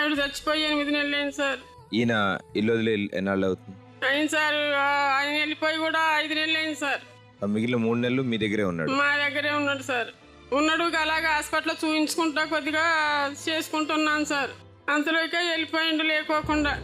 ఆవిడ చచ్చిపోయి 8 నెలలు అయింది సార్. ఈయన ఇల్లు వదిలే ఎన్నాళ్ళు అవుతుంది? అయింది సార్. ఆయన వెళ్ళిపోయి కూడా 5 నెలలు అయింది సార్. మిగిలిన 3 నెలలు మీ దగ్గరే ఉన్నాడు? మా దగ్గరే ఉన్నాడు సార్. ఉన్నాడు అలాగే హాస్పిటల్లో చూపించుకుంటా కొద్దిగా చేసుకుంటున్నాను సార్. అంతలోకే వెళ్ళిపోయిండు లేకోకుండా.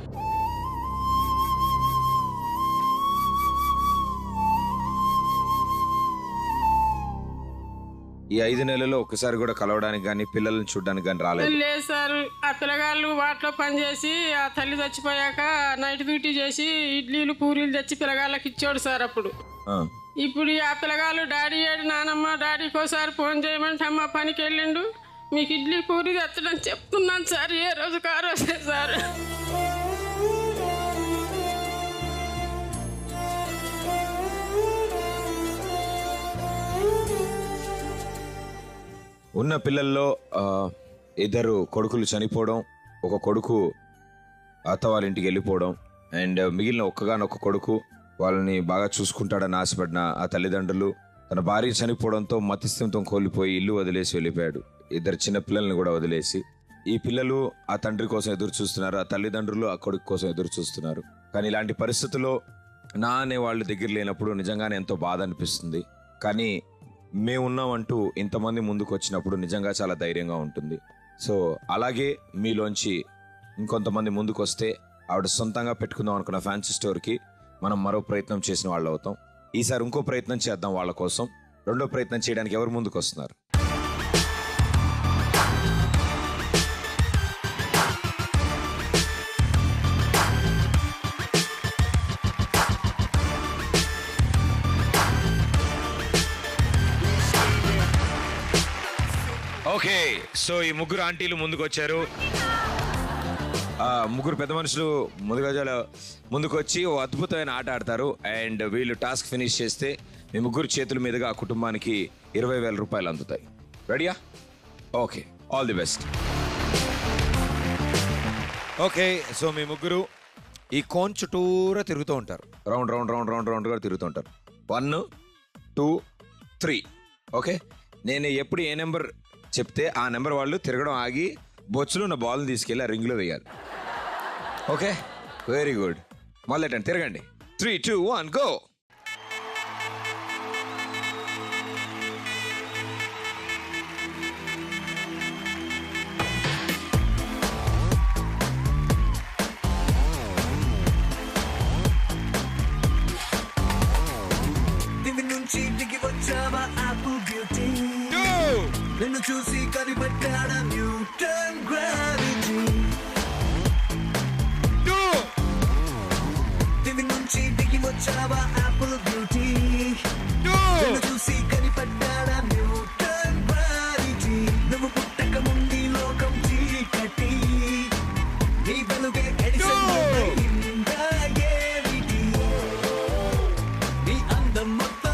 ఈ 5 నెలల్లో ఒక్కసారి కూడా కలవడానికి కానీ పిల్లల్ని చూడడానికి కానీ రాలేదు? లేదు సార్. ఆ పిల్లగాళ్ళు వాటిలో పనిచేసి ఆ తల్లి చచ్చిపోయాక నైట్ డ్యూటీ చేసి ఇడ్లీలు పూరీలు తెచ్చి పిల్లగాళ్ళకి ఇచ్చాడు సార్. అప్పుడు ఇప్పుడు ఆ పిల్లగాళ్ళు డాడీ ఏడు నానమ్మ డాడీకి ఒకసారి ఫోన్ చేయమంటే అమ్మ పనికి వెళ్ళిండు, మీకు ఇడ్లీ పూరి తెచ్చడం చెప్తున్నాను సార్. ఏ రోజు కారోసే సార్. ఉన్న పిల్లల్లో 2 కొడుకులు చనిపోవడం, ఒక కొడుకు అత్త వాళ్ళ ఇంటికి వెళ్ళిపోవడం, అండ్ మిగిలిన ఒక్కగానొక్క కొడుకు వాళ్ళని బాగా చూసుకుంటాడని ఆశపడిన ఆ తల్లిదండ్రులు తన భార్య చనిపోవడంతో మతిస్థిమితం కోల్పోయి ఇల్లు వదిలేసి వెళ్ళిపోయాడు. 2 చిన్న పిల్లల్ని కూడా వదిలేసి. ఈ పిల్లలు ఆ తండ్రి కోసం ఎదురు చూస్తున్నారు, ఆ తల్లిదండ్రులు ఆ కొడుకు కోసం ఎదురు చూస్తున్నారు. కానీ ఇలాంటి పరిస్థితుల్లో నా అనే వాళ్ళు దగ్గర లేనప్పుడు నిజంగానే ఎంతో బాధ అనిపిస్తుంది. కానీ మేమున్నామంటూ ఇంతమంది ముందుకు వచ్చినప్పుడు నిజంగా చాలా ధైర్యంగా ఉంటుంది. సో అలాగే మీలోంచి ఇంకొంతమంది ముందుకు వస్తే ఆవిడ సొంతంగా పెట్టుకుందాం అనుకున్న ఫ్యాన్సీ స్టోర్కి మనం మరో ప్రయత్నం చేసిన వాళ్ళు అవుతాం. ఈసారి ఇంకో ప్రయత్నం చేద్దాం వాళ్ళ కోసం. 2వ ప్రయత్నం చేయడానికి ఎవరు ముందుకు వస్తున్నారు? ఓకే, సో ఈ 3 ఆంటీలు ముందుకు వచ్చారు. 3 పెద్ద మనుషులు ముందుకు వచ్చి ఓ అద్భుతమైన ఆట ఆడతారు. అండ్ వీళ్ళు టాస్క్ ఫినిష్ చేస్తే మీ 3 చేతుల మీదుగా ఆ కుటుంబానికి 20,000 రూపాయలు అందుతాయి. రెడీయా? Okay, all the best. Okay, so మీ 3 ఈ కోన్ చుట్టూరా తిరుగుతూ ఉంటారు. Round round round round round కూడా తిరుగుతూ ఉంటారు. 1 2 3. ఓకే, నేను ఎప్పుడు ఏ నెంబర్ చెప్తే ఆ నెంబర్ వాళ్ళు తిరగడం ఆగి బొచ్చులో ఉన్న బాల్ని తీసుకెళ్ళి ఆ రింగ్లో వేయాలి. Okay, very good. మొదలెట్టండి, తిరగండి. 3 2 1 గో. నిన్ను చూసి కనిపెట్టాడ న్యూటన్ గ్రావిటీ. దివి నుంచి దిగి వచ్చావా యాపిల్ బ్యూటీ. నిన్ను చూసి కనిపెట్టాడ న్యూటన్ గ్రావిటీ. నువ్వు పుట్టక ముందు లోకం చీకటి, నీ వెలుగే ఎడిసన్ అయిందా ఏమిటి? నీ అందం మొత్తం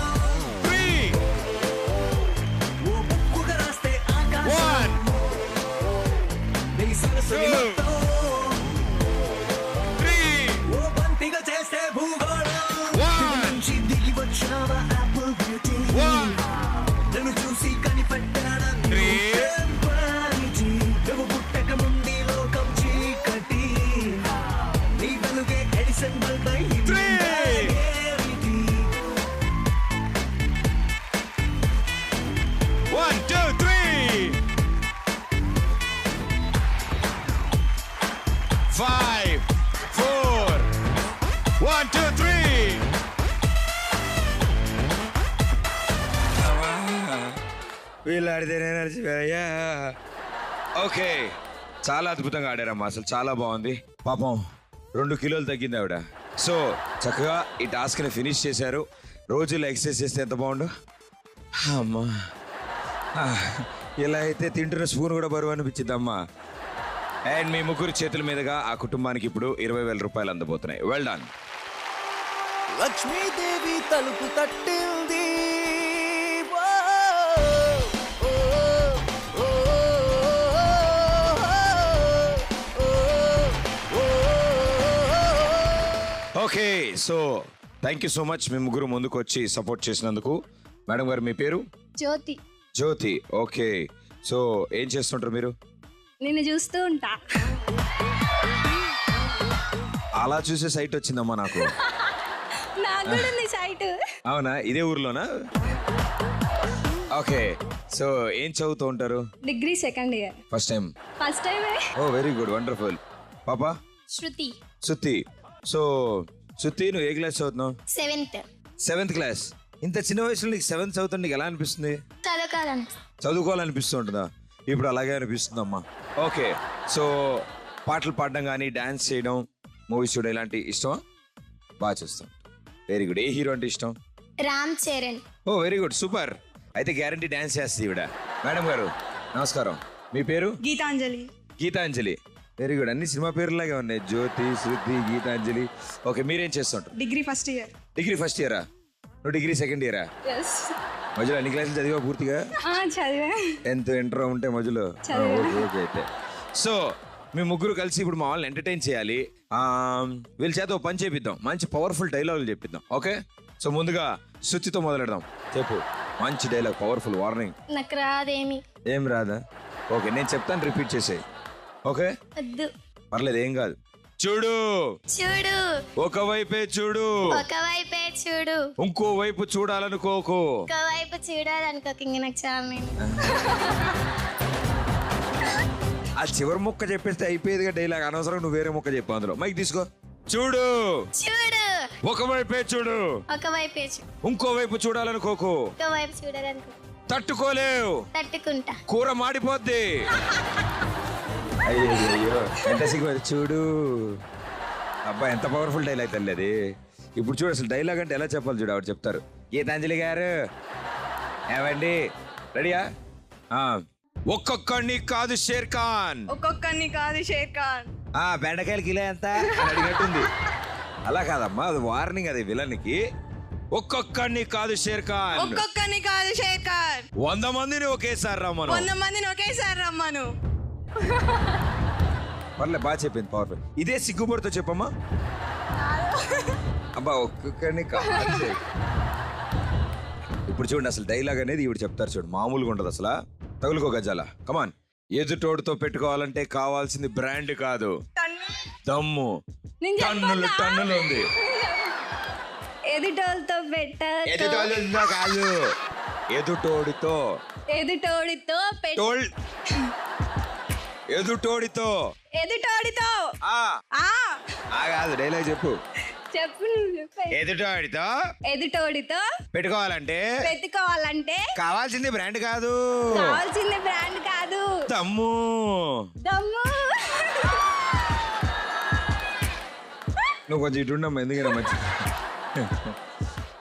వీళ్ళాడితేనే నడిచిపోయా. ఓకే, చాలా అద్భుతంగా ఆడారమ్మా, అసలు చాలా బాగుంది. పాపం 2 కిలోలు తగ్గింది ఆవిడ. సో చక్కగా ఈ టాస్క్ని ఫినిష్ చేశారు. రోజుల్లో ఎక్సర్సైజ్ చేస్తే ఎంత బాగుండు అమ్మా. ఇలా అయితే తింటున్న స్పూన్ కూడా బరువు అనిపించిందమ్మా. అండ్ మీ 3 చేతుల మీదుగా ఆ కుటుంబానికి ఇప్పుడు 20,000 రూపాయలు అందబోతున్నాయి. Well done. లక్ష్మీదేవి తలుపు తట్టింది. Okay, so thank you so much మీ 3 ముందుకు వచ్చి సపోర్ట్ చేసినందుకు. మేడం గారు మీ పేరు? జ్యోతి. జ్యోతి. ఓకే, సో ఏం చేస్తుంటారు మీరు? నిన్ను చూస్తూ ఉంటా. అలా చూసే సైట్ వచ్చిందమ్మా నాకు. నాకు కూడా ఉంది సైట్. అవునా, ఇదే ఊర్లోనా? ఓకే, సో ఏం చదువుతూ ఉంటారు? Degree second year. First time? First టైమే. ఓ వెరీ గుడ్, వండర్ఫుల్. పాపా? శృతి. శృతి. సో శృతి, నువ్వు ఏ క్లాస్ చదువుతున్నావు? 7th class. ఇంత చిన్న వయసులో నీకు 7th చదువుతుంది, నీకు ఎలా అనిపిస్తుంది? చదువుకోవాలనిపిస్తూ ఉంటుందా? ఇప్పుడు అలాగే అనిపిస్తుందమ్మా. ఓకే, సో పాటలు పాడడం కానీ డాన్స్ చేయడం, మూవీస్ చూడడం ఇలాంటి ఇష్టమా? బాగా చూస్తాం. Very good. ఏ హీరో అంటే ఇష్టం? Ram Charan. Oh very good, super. అయితే గ్యారంటీ డాన్స్ చేస్తుంది ఈవిడ. మేడం గారు నమస్కారం, మీ పేరు? గీతాంజలి. Geetanjali, very good. అన్ని సినిమా పేర్లాగే ఉన్నాయి, జ్యోతి, శృతి, గీతాంజలి. ఓకే, మీరేం చేస్తుంటారు? Degree first year. Degree first ఇయరా? నువ్వు డిగ్రీ సెకండ్ ఇయరా? మధ్యలో అన్ని క్లాసులు చదివా పూర్తిగా? చదివా. 10th ఇంటర్ ఉంటే మధ్యలో? Okay okay. అయితే సో మీ ముగ్గురు కలిసి ఇప్పుడు మా వాళ్ళని ఎంటర్టైన్ చేయాలి. వీళ్ళ చేత ఓ పని చేపిద్దాం, మంచి పవర్ఫుల్ డైలాగులు చెప్పిద్దాం. ఓకే, సో ముందుగా శృతితో మొదలెడదాం. చెప్పు, మంచి డైలాగ్, పవర్ఫుల్ వార్నింగ్. నాకు రాదేమి. ఏం రాదా? ఓకే, నేను చెప్తాను, రిపీట్ చేసేయి. ఓకే, పర్లేదు, ఏం కాదు. చూడు చూడు, ఒకవైపే చూడు, ఒకవైపే చూడు, ఇంకో వైపు చూడాలనుకోకు, ఒకవైపు చూడాలనుకోక. ఇంక నాకు చాలా ఆ చివరి ముక్క చెప్పేస్తే అయిపోయేదిగా డైలాగ్, అనవసరం నువ్వు వేరే ముక్క చెప్పు. అందులో మైక్ తీసుకో. చూడు చూడు, ఒకవైపే చూడు, ఒకవైపే చూడు, ఇంకో వైపు చూడాలనుకోకు, ఒకవైపు చూడాలనుకో. తట్టుకోలేవు, తట్టుకుంటా. కూర మాడిపోద్ది. అయ్యో ఎంత సిగ్గు. చూడు అబ్బా, ఎంత పవర్ఫుల్ డైలాగ్ తల్లి అది. ఇప్పుడు చూడు, అసలు డైలాగ్ అంటే ఎలా చెప్పాలి చూడు, ఆవిడ చెప్తారు. గీతాంజలి గారు ఏమండి, రెడీయా? ఒక్కొక్కడిని కాదు షేర్ ఖాన్, ఒక్కొక్కరిని కాదు షేర్ ఖాన్. బెండకాయలు కిలో ఎంత అని అడిగట్టుంది. అలా కాదమ్మా, అది వార్నింగ్, అది విలన్కి. ఒక్కొక్కడిని కాదు షేర్ ఖాన్, ఒక్కొక్కరిని కాదు షేర్ ఖాన్. 100 మందిని ఒకేసారి రమ్మను, 100 మందిని ఒకేసారి రమ్మను. పర్లే, బాగా చెప్పింది, పవర్ఫుల్. ఇదే సిగ్గుపడితో చెప్పమ్మా. అబ్బా, ఒక్కొక్కడిని కాదు. ఇప్పుడు చూడండి, అసలు డైలాగ్ అనేది ఇవి చెప్తారు చూడు, మామూలుగా ఉండదు అసలు. తగులుకో గజాల, కమాన్. ఎదుటోడితో పెట్టుకోవాలంటే కావాల్సింది బ్రాండ్ కాదు, దమ్ము. టన్నులు ఉంది. ఎదుటోళ్ళతో కాదు, ఎదుటోడితో. ఎదుటోడితో ఎదుటోడితో కాదు, డైలాగ్ చెప్పు. చెప్పు. ఎదుటోడితో పెట్టుకోవాలంటే కావాల్సింది బ్రాండ్ కాదు, దమ్ము. నువ్వు కొంచెం ఇటుండమ్మా, ఎందుకైనా మంచి.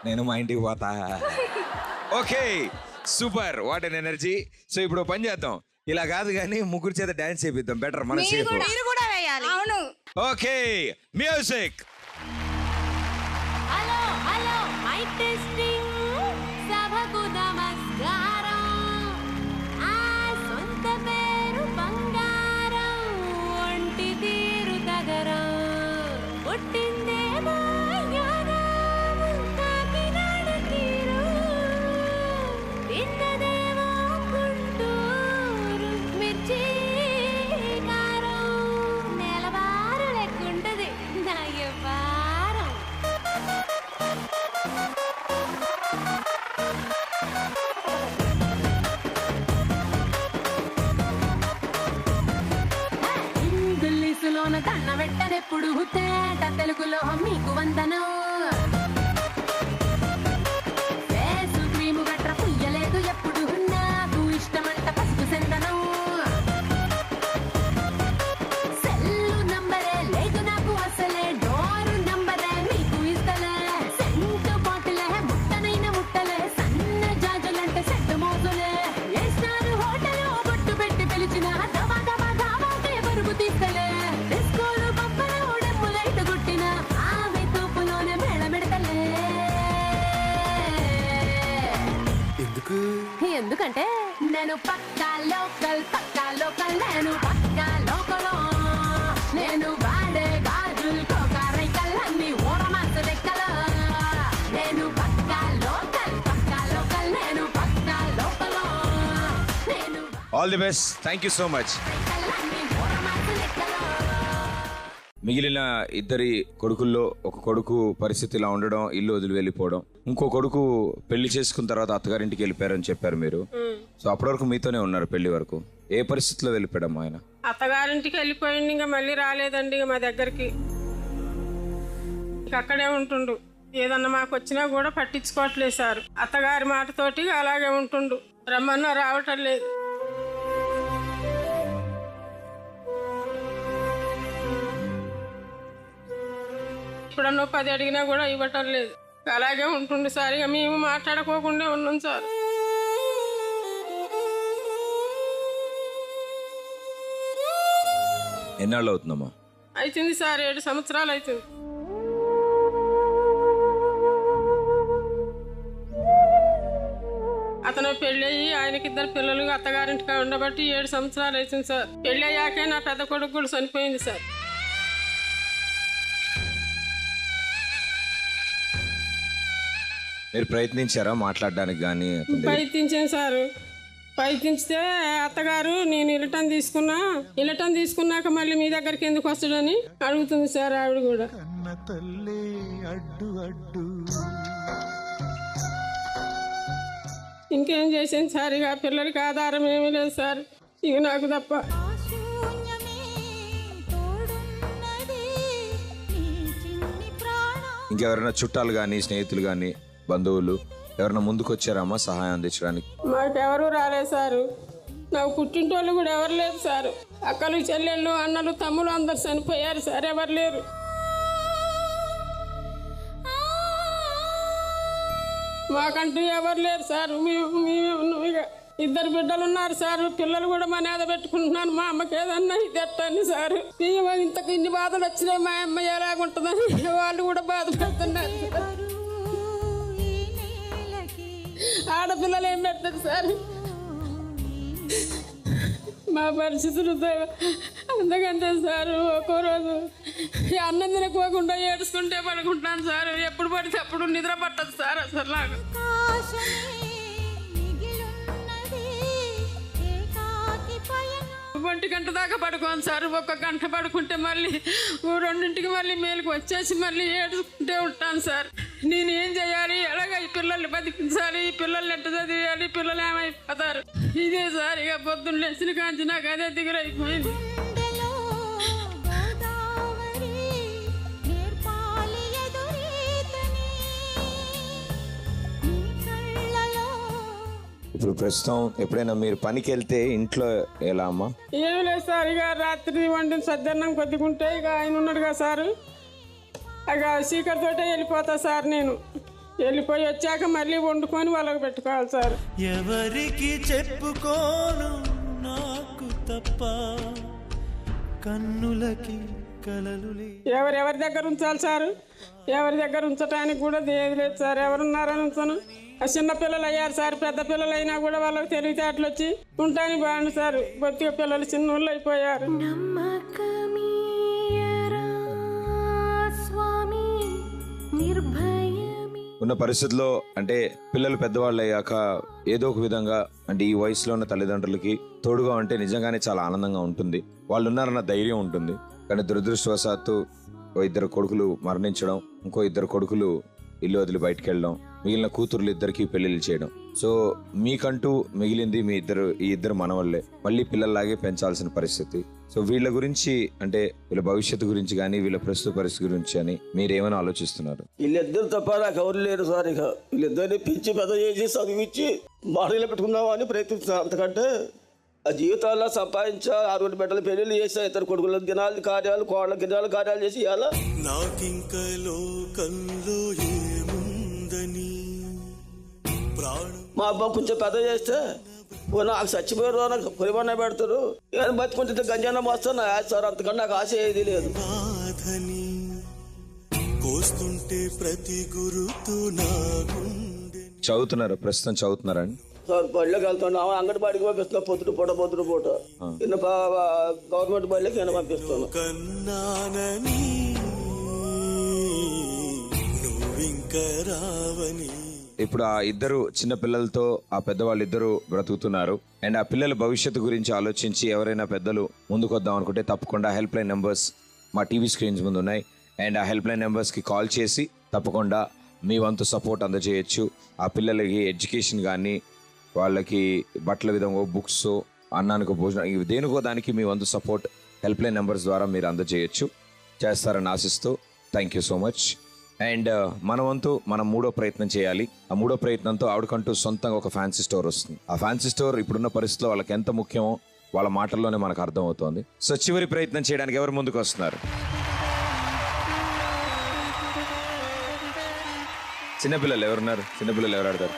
నేను మా ఇంటికి పోతా. Okay, super, what N energy. So ఇప్పుడు పని చేద్దాం, ఇలా కాదు కానీ ముగ్గురు చేత డాన్స్ చేపిద్దాం, బెటర్, మన సేఫ్. మీరు కూడా వేయాలి. అవును. Okay, music. Hello hello, mic testing, సభకు నమస్కారం. ఆ సొంత పేరు బంగారం, ఒంటి తీరు తగరం, పుట్టిందేమో యోగం, కాకినాడ తీరు, తిన్నదేమో గుంటూరు మిర్చి కారం, నెలవారు లెక్కుంటది నా వ్యవహారం. ఇంగ్లీషులోన దండ పెట్టనెప్పుడు, తేట తెలుగులో మీకు వందనం. ఫేసు క్రీము గట్ర పుయ్యలేదు ఎప్పుడు, నాకు ఇష్టమంట పసుపు సెందనం. సెల్లు నంబరే లేదు నాకు అసలే, డోరు నంబరే మీకు ఇస్తలే. సెంటు బాటిలే ముట్టనైన ముట్టలే, సన్న జాజులంటే సెట్టు మోజులే. వేస్తారు హోటల్ బొట్టు పెట్టి పిలిచిన, దవా దవా దావాకే బరువు తీస్తలే. డిస్కోలు బొమ్మలు డెమ్ము లైట్ గుట్టిన, ఆమె తూపులోనే మేళమెడతలే. ఎందుకంటే నేను పక్కా లోకల్, నేను పక్కా లోకల్. నేను వాడే గాజులు కోకారైకల్, అన్ని ఓరమాస లెక్కల. నేను పక్కా లోకల్, నేను పక్కా లోకల్. నేను all the best, thank you so much. రైకల్, అన్ని మిగిలిన ఇద్దరి కొడుకుల్లో ఒక కొడుకు పరిస్థితి ఇలా ఉండడం, ఇల్లు వదిలి వెళ్ళిపోవడం, ఇంకో కొడుకు పెళ్లి చేసుకున్న తర్వాత అత్తగారింటికి వెళ్ళిపోయారని చెప్పారు మీరు. సో అప్పటి వరకు మీతోనే ఉన్నారు పెళ్లి వరకు. ఏ పరిస్థితిలో వెళ్ళిపోయాడమ్మా ఆయన? అత్తగారింటికి వెళ్ళిపోయింది, ఇంకా మళ్ళీ రాలేదండి ఇక మా దగ్గరికి. ఇక అక్కడే ఉంటుండు. ఏదన్నా మాకు వచ్చినా కూడా పట్టించుకోవట్లేదు సార్. అత్తగారి మాటతోటి అలాగే ఉంటుండు. రమ్మన్నా రావటం లేదు. ఇప్పుడన్నో 10 అడిగినా కూడా ఇవ్వటం లేదు. అలాగే ఉంటుండు సార్. ఇక మేము మాట్లాడుకోకుండా ఉన్నాం సార్. ఎన్నాళ్ళు అవుతుందమ్మా? అవుతుంది సార్, 7 సంవత్సరాలు అవుతుంది. అతను పెళ్ళి అయ్యి ఆయనకి 2 పిల్లలు అత్తగారింటికి ఉండబట్టి 7 సంవత్సరాలు అవుతుంది సార్. పెళ్ళి అయ్యాకే నా పెద్ద కొడుకు కూడా చనిపోయింది సార్. మీరు ప్రయత్నించారా మాట్లాడడానికి కానీ? ప్రయత్నించాను సార్. ప్రయత్నించితే అత్తగారు నేను ఇలటం తీసుకున్నాక మళ్ళీ మీ దగ్గరికి ఎందుకు వస్తాడని అడుగుతుంది సార్ ఆవిడ కూడా. ఇంకేం చేసాను సార్, ఇక పిల్లలకి ఆధారం ఏమీ లేదు సార్ ఇక నాకు తప్ప. ఇంకెవరైనా చుట్టాలు కానీ స్నేహితులు కానీ బంధువులు ఎవరైనా ముందుకు వచ్చారమ్మా సహాయం అందించడానికి? మాకెవరు రాలేదు సారు. నాకు పుట్టింటోళ్ళు కూడా ఎవరు లేదు సారు. అక్కలు చెల్లెళ్ళు అన్నలు తమ్ముళ్ళు అందరు చనిపోయారు సార్, ఎవరు లేరు. మాకంటూ ఎవరు లేరు సార్. మేమే ఉన్నాం. ఇక 2 బిడ్డలు ఉన్నారు సార్. పిల్లలు కూడా మా నేద పెట్టుకుంటున్నాను. మా అమ్మకి ఏదన్నా ఇది ఎట్టండి సార్. మేము ఇంతకు ఇన్ని బాధలు వచ్చినాయి, మా అమ్మ ఎలాగుంటుందని వాళ్ళు కూడా బాధపడుతున్నారు. ఆడపిల్లలు ఏం పెట్టదు సార్. మా పరిస్థితులు అందుకంటే సార్ ఒక్కో రోజు అన్నం తినకోకుండా ఏడుచుకుంటే పడుకుంటాను సార్. ఎప్పుడు పడితే అప్పుడు నిద్ర పట్టదు సార్ అసలు నాకు. 1 గంట దాకా పడుకోను సార్. 1 గంట పడుకుంటే మళ్ళీ 2ంటికి మళ్ళీ మేలుకు వచ్చేసి మళ్ళీ ఏడుచుకుంటే ఉంటాను సార్. నేను ఏం చేయాలి, ఎలాగ ఈ పిల్లల్ని బతికించాలి, ఈ పిల్లల్ని ఎట్ట చదివేయాలి, పిల్లలు ఏమైపోతారు, ఇదే సార్. ఇక పొద్దున్న లేచిన కాంచి నాకు అదే దిగులైపోయింది. ఇప్పుడు ప్రస్తుతం ఎప్పుడైనా మీరు పనికి వెళ్తే ఇంట్లో ఎలా అమ్మా? ఏం లేదు సార్. ఇక రాత్రి వండిన సద్దన్నం కొద్దిగుంటే ఇక ఆయన ఉన్నాడు కదా సార్, ఇక చీకటితోటే వెళ్ళిపోతా సార్. నేను వెళ్ళిపోయి వచ్చాక మళ్ళీ వండుకొని వాళ్ళకి పెట్టుకోవాలి సార్. ఎవరికి చెప్పుకోను నాకు తప్ప కన్నులకి కలలు ఎవరెవరి దగ్గర ఉంచాలి సార్? ఎవరి దగ్గర ఉంచడానికి కూడా ఏది లేదు సార్. ఎవరున్నారని ఉంచను. చిన్న పిల్లలు అయ్యారు సార్. పెద్ద పిల్లలు అయినా కూడా వాళ్ళకి తెలివితేటలు వచ్చి ఉంటాని బాగుంది సార్. బొత్తిగా పిల్లలు చిన్నోళ్ళు అయిపోయారు. ఉన్న పరిస్థితుల్లో అంటే పిల్లలు పెద్దవాళ్ళు అయ్యాక ఏదో ఒక విధంగా అంటే ఈ వయసులో ఉన్న తల్లిదండ్రులకి తోడుగా ఉంటే నిజంగానే చాలా ఆనందంగా ఉంటుంది. వాళ్ళు ఉన్నారన్న ధైర్యం ఉంటుంది. కానీ దురదృష్టవశాత్తు 2 కొడుకులు మరణించడం, ఇంకో 2 కొడుకులు ఇల్లు వదిలి బయటకు వెళ్ళడం, మిగిలిన కూతుర్లు 2కి పెళ్లిళ్ళు చేయడం. సో మీకంటూ మిగిలింది మీ ఈ ఇద్దరు మనవళ్ళే. మళ్ళీ పిల్లల్లాగే పెంచాల్సిన పరిస్థితి. సో వీళ్ళ గురించి అంటే వీళ్ళ భవిష్యత్తు గురించి కానీ వీళ్ళ ప్రస్తుత పరిస్థితి గురించి అని మీరేమైనా ఆలోచిస్తున్నారు? వీళ్ళిద్దరు తప్ప నాకు ఎవరు లేరు సార్. ఇక వీళ్ళిద్దరిని పిచ్చి పెద్ద చేసి చదివించి బాడీలో పెట్టుకుందామని ప్రయత్నిస్తున్నారు. అంతకంటే ఆ జీవితాల్లో సంపాదించా 6 బిడ్డలు పెళ్లి చేసా, 2 కొడుకుల దినాలు కార్యాలు, కోళ్ళ గినాలు కార్యాలు చేసి ఇవాళ నాకింక లోకంలో ఏముందని మా అబ్బా కొంచెం పెద్ద చేస్తే నాకు చచ్చిపోయారు, నాకు పరిమాణ పెడతారు, బతుకుంటే గంజాన మోస్తాను సార్. అంతకన్నా నాకు ఆశ ఏది లేదు. చదువుతున్నారా? ప్రస్తుతం చదువుతున్నారా అండి? సార్ బడిలోకి వెళ్తాను. అంగడి బడికి పంపిస్తున్నా. పొద్దుట పూట గవర్నమెంట్ బడిలోకి నేను పంపిస్తాను. ఇప్పుడు ఆ 2 చిన్న పిల్లలతో ఆ పెద్దవాళ్ళు 2 బ్రతుకుతున్నారు. అండ్ ఆ పిల్లల భవిష్యత్తు గురించి ఆలోచించి ఎవరైనా పెద్దలు ముందుకు వద్దాం అనుకుంటే తప్పకుండా హెల్ప్ లైన్ నెంబర్స్ మా టీవీ స్క్రీన్స్ ముందు ఉన్నాయి. అండ్ ఆ హెల్ప్ లైన్ నెంబర్స్కి కాల్ చేసి తప్పకుండా మీ వంతు సపోర్ట్ అందజేయచ్చు. ఆ పిల్లలకి ఎడ్యుకేషన్ కానీ, వాళ్ళకి బట్టల విధంగా బుక్స్, అన్నానికి భోజనం, ఇవి దేనికో దానికి మీ వంతు సపోర్ట్ హెల్ప్ లైన్ నెంబర్స్ ద్వారా మీరు అందజేయచ్చు. చేస్తారని ఆశిస్తూ thank you so much. And మన వంతు మనం 3వ ప్రయత్నం చేయాలి. ఆ 3వ ప్రయత్నంతో ఆవిడకంటూ సొంతంగా ఒక ఫ్యాన్సీ స్టోర్ వస్తుంది. ఆ ఫ్యాన్సీ స్టోర్ ఇప్పుడున్న పరిస్థితిలో వాళ్ళకి ఎంత ముఖ్యమో వాళ్ళ మాటల్లోనే మనకు అర్థమవుతోంది. సో చివరి ప్రయత్నం చేయడానికి ఎవరు ముందుకు వస్తున్నారు? చిన్నపిల్లలు ఎవరున్నారు? చిన్నపిల్లలు ఎవరు ఆడతారు?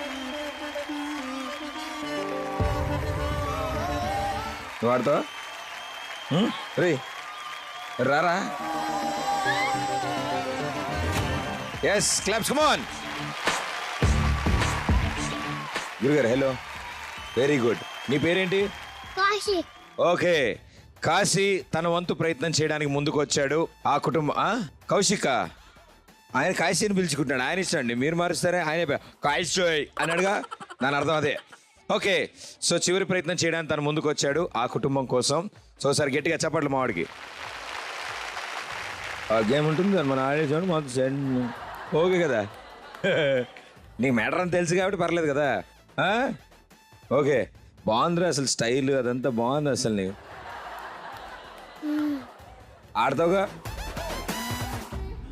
నువ్వు ఆడతావా? రే రారా. Yes, claps, come on. గురుగారు హలో, వెరీ గుడ్. నీ పేరేంటి? కాశీ. ఓకే, కాశీ తన వంతు ప్రయత్నం చేయడానికి ముందుకు వచ్చాడు. ఆ కుటుంబం కౌశిక, ఆయన కాశీ అని పిలుచుకుంటున్నాడు. ఆయన ఇష్టండి, మీరు మారుస్తారే. ఆయన కాశీ అన్నాడుగా, దాని అర్థం అదే. ఓకే, సో చివరి ప్రయత్నం చేయడానికి తను ముందుకు వచ్చాడు ఆ కుటుంబం కోసం. సో సార్ గట్టిగా చెప్పట్లు మావాడికి. ఆ గేమ్ ఉంటుంది సార్, మన ఆడేసాడు మాకు. ఓకే కదా, నీకు మ్యాటర్ అని తెలుసు కాబట్టి పర్లేదు కదా. ఓకే, బాగుందిరా అసలు స్టైల్ అదంతా బాగుంది అసలు. నీకు ఆడతావుగా,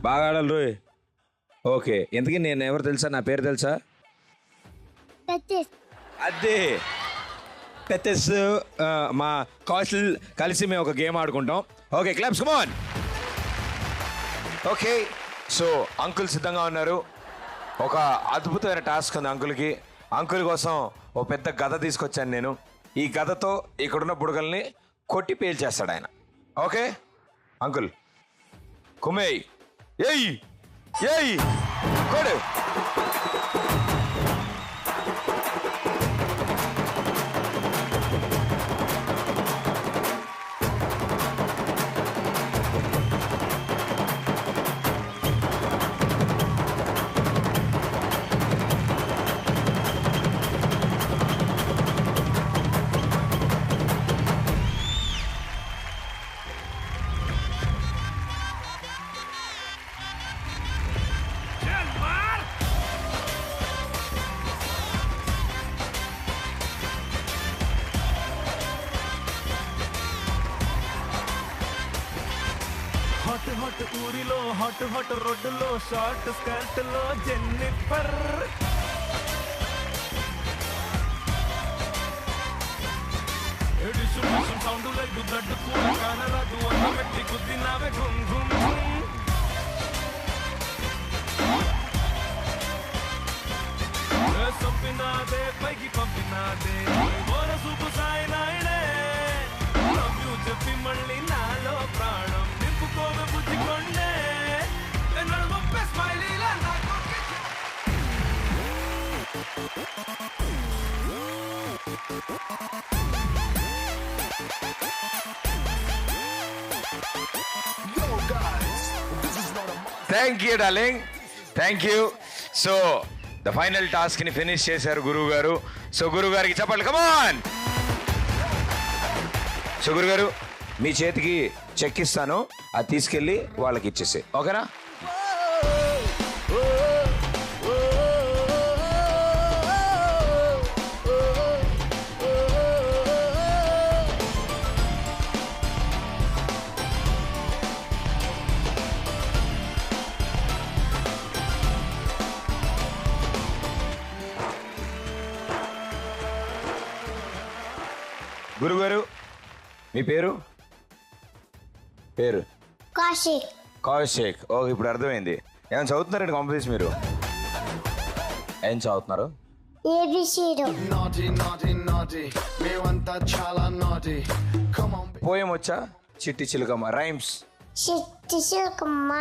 బాగా ఆడాలి రోయ్. ఓకే, ఎందుకని నేను ఎవరు తెలుసా? నా పేరు తెలుసా? అదే పెత్తెస్. మా కౌశల్ కలిసి మేము ఒక గేమ్ ఆడుకుంటాం. Okay, claps, come on. Okay, so uncle సిద్ధంగా ఉన్నారు. ఒక అద్భుతమైన టాస్క్ ఉంది అంకుల్కి. అంకుల్ కోసం ఓ పెద్ద గద తీసుకొచ్చాను నేను. ఈ గదతో ఇక్కడున్న బుడగల్ని కొట్టి పేల్చేస్తాడు ఆయన. ఓకే అంకుల్, కుమేయ్, ఏయ్ ఏయ్ కొడు. హాట్ హాట్ ఊరిలో హాట్ హాట్ రోడ్డులో షార్ట్ స్కర్ట్ లో Jennifer. Edition sound like blood కూడా కానరాదు అన్న పెట్టి కుద్దినావే గుమ్ గుమ్ గుమ్. సంపినాదే పైకి పంపినాదే ఓర సూపు సాయి నాయుడే. లవ్ యూ చెప్పి మళ్ళీ నాలో ప్రాణం నింపుకోవే బుద్ధికొండే. నడుమొప్పే స్మైలీలా నాకు thank you darling, thank you. So the final task ని ఫినిష్ చేశారు గురువు గారు. సో గురువు గారికి చెప్పండి, కమ్ ఆన్. సో గురువు గారు మీ చేతికి చెక్ ఇస్తాను, అది తీసుకెళ్ళి వాళ్ళకి ఇచ్చేసి, ఓకేనా? గురుగారు మీ పేరు? పేరు కౌశిక్. కౌశిక్. ఓకే, ఇప్పుడు అర్థమైంది. ఏమైనా చదువుతున్నారండి కాంపిటీషన్? మీరు ఏం చదువుతున్నారు? పోయం వచ్చా? చిట్టి చిలుకమ్మ రైమ్స్. చిట్టి చిలుకమ్మ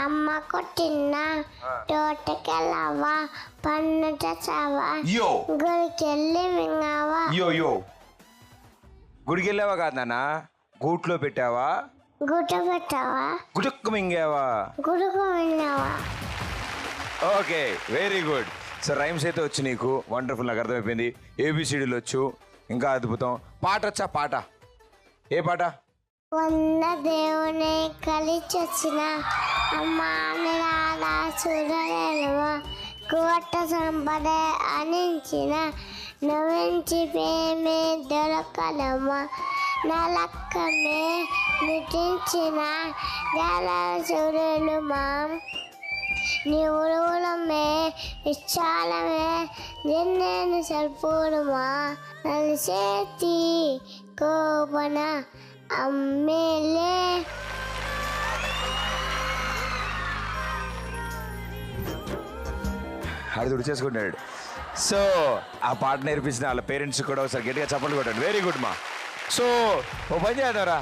అమ్మ కొట్టిన తోటకెళ్ళవా పన్ను తెచ్చావా యో గుడికెళ్ళి మింగావా. యో యో గుడికి వెళ్ళావా? కాదు నాన్న, గూట్లో పెట్టావా? గుడ్డ పెట్టావా గుడుక్కు మింగావా? గుడుకు మింగావా. Okay, very good. So rhymes అయితే వచ్చు నీకు, వండర్ఫుల్, నాకు అర్థమైపోయింది. ఏబిసిడీలు వచ్చు, ఇంకా అద్భుతం. పాట వచ్చా? పాట ఏ పాట? వంద దేవుని కలిసి వచ్చిన అమ్మా నిరాలా చూడలేనుమా కోట సంపద అనించిన నవ్వించి ప్రేమే దొరకలమ్మా నా లక్కమే నటించిన జల చూడలు మా నీ ఉరువులమే విశాలమే నిన్నేను సరిపోడుమా నన్ను చేతి కోపన అమ్మేలే. అది తుడిచేసుకుంటాడు. సో ఆ పాట నేర్పించిన వాళ్ళ పేరెంట్స్ కూడా ఒకసారి గట్టిగా చప్పట్లు కొట్టాడు. వెరీ గుడ్ మా. సో ఓ పని చేద్దారా,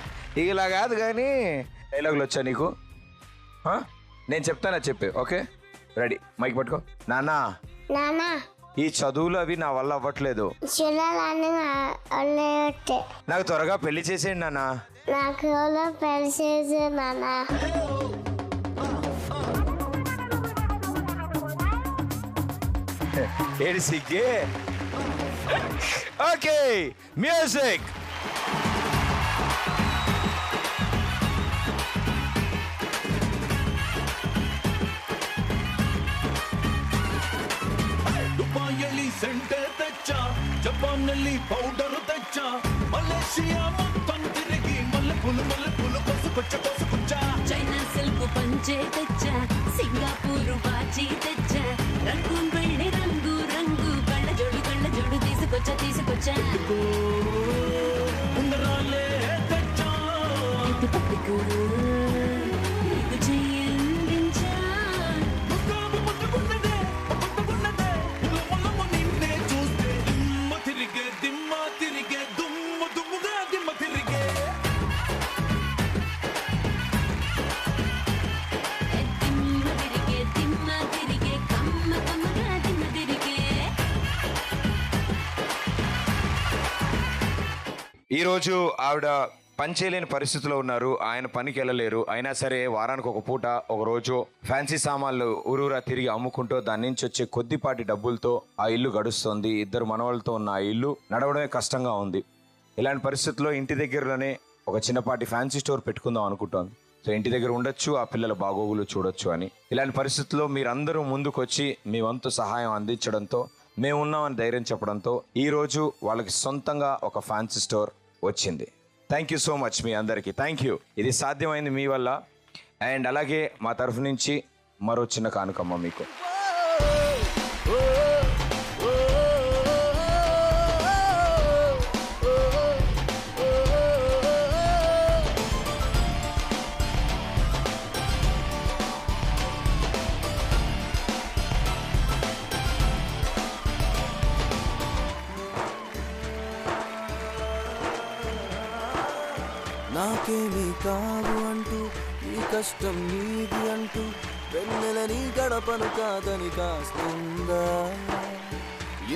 ఇలా కాదు కానీ డైలాగులు వచ్చా నీకు? నేను చెప్తానా చెప్పే. ఓకే రెడీ, మైక్ పట్టుకో. నానా నానా ఈ చదువులు అవి నా వల్ల అవ్వట్లేదు, చూడాలని నాకు త్వరగా పెళ్లి చేసేయండి నాన్న. నాకు ఎవరో పెరిసేసి నానా. ఏడు సిగ్గే. Okay music. ದುಬಾಯಲ್ಲಿ ಸೆಂಟರ್ ತೆಚ್ಚ, ಜಪಾನ್ನಲ್ಲಿ ಪೌಡರ್ ತೆಚ್ಚ, ಮಲೇಷಿಯಾ ಮೊತ್ತಂ ತಿರುಗಿ ಮಲ್ಲೆ ಪುಲು ಕೊಸುಕೊಚ್ಚ. చైనా సిల్క్ పంచే తెచ్చా, సింగపూర్ వాచి తెచ్చా, రంగు వెళ్ళి రంగు రంగు కళ్ళ జోడు తీసుకొచ్చా ఉంగరాలే తెచ్చ, ఇటు పట్టుకు నీకు చెయ్యందించా. ముట్టుకున్నదే ములము నిన్నే చూస్తే దిమ్మ తిరిగే దుమ్ముగా దిమ్మ తిరిగే. తిమ్మ తిరిగే కమ్మగా దిమ్మ తిరిగే. ఈరోజు ఆవిడ పని చేయలేని పరిస్థితిలో ఉన్నారు. ఆయన పనికి వెళ్ళలేరు. అయినా సరే వారానికి ఒక పూట ఒక రోజు ఫ్యాన్సీ సామాన్లు ఊరూరా తిరిగి అమ్ముకుంటూ దాని నుంచి వచ్చే కొద్దిపాటి డబ్బులతో ఆ ఇల్లు గడుస్తుంది. 2 మనవలతో ఉన్న ఆ ఇల్లు నడవడమే కష్టంగా ఉంది. ఇలాంటి పరిస్థితుల్లో ఇంటి దగ్గరలోనే ఒక చిన్నపాటి ఫ్యాన్సీ స్టోర్ పెట్టుకుందాం అనుకుంటోంది. సో ఇంటి దగ్గర ఉండొచ్చు, ఆ పిల్లల బాగోగులు చూడొచ్చు అని. ఇలాంటి పరిస్థితుల్లో మీరందరూ ముందుకొచ్చి మీ వంతు సహాయం అందించడంతో, మేమున్నామని ధైర్యం చెప్పడంతో ఈరోజు వాళ్ళకి సొంతంగా ఒక ఫ్యాన్సీ స్టోర్ వచ్చింది. థ్యాంక్ యూ సో మచ్ మీ అందరికీ. Thank you. ఇది సాధ్యమైంది మీ వల్ల. అండ్ అలాగే మా తరఫు నుంచి మరో చిన్న కానుకమ్మ మీకు. నాకేమీ కావు అంటూ ఈ కష్టం నీది అంటూ వెన్నెల నీ గడపను కాదని కాస్తుందా,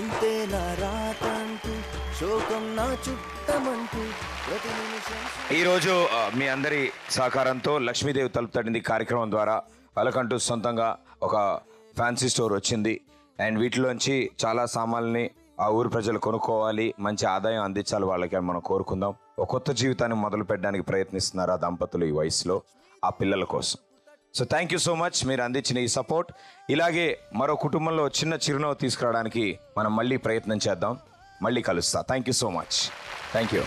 ఇంతే నా రాత అంటూ శోకం నా చుట్టమంటూ ప్రతి నిమిషం. ఈరోజు మీ అందరి సహకారంతో లక్ష్మీదేవి తలుపు తట్టింది కార్యక్రమం ద్వారా వాళ్ళకంటూ సొంతంగా ఒక ఫ్యాన్సీ స్టోర్ వచ్చింది. అండ్ వీటిలోంచి చాలా సామాన్లని ఆ ఊరు ప్రజలు కొనుక్కోవాలి, మంచి ఆదాయం అందించాలి వాళ్ళకి అని మనం కోరుకుందాం. ఒక కొత్త జీవితాన్ని మొదలు పెట్టడానికి ప్రయత్నిస్తున్నారు ఆ దంపతులు ఈ వయసులో ఆ పిల్లల కోసం. So thank you so much మీరు అందించిన ఈ సపోర్ట్. ఇలాగే మరో కుటుంబంలో చిన్న చిరునవ్వు తీసుకురావడానికి మనం మళ్ళీ ప్రయత్నం చేద్దాం. మళ్ళీ కలుస్తా. Thank you so much. Thank you.